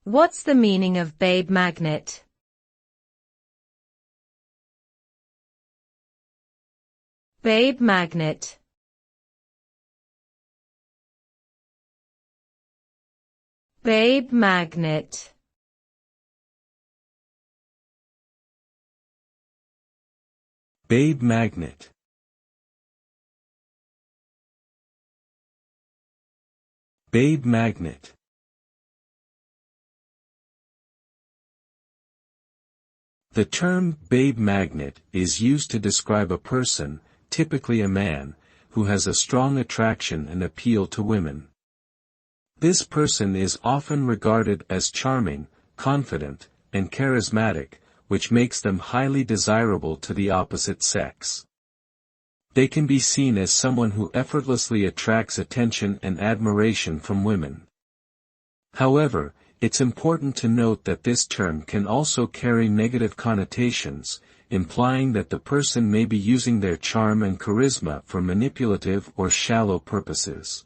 What's the meaning of babe magnet? Babe magnet. Babe magnet. Babe magnet. Babe magnet. The term babe magnet is used to describe a person, typically a man, who has a strong attraction and appeal to women. This person is often regarded as charming, confident, and charismatic, which makes them highly desirable to the opposite sex. They can be seen as someone who effortlessly attracts attention and admiration from women. However, it's important to note that this term can also carry negative connotations, implying that the person may be using their charm and charisma for manipulative or shallow purposes.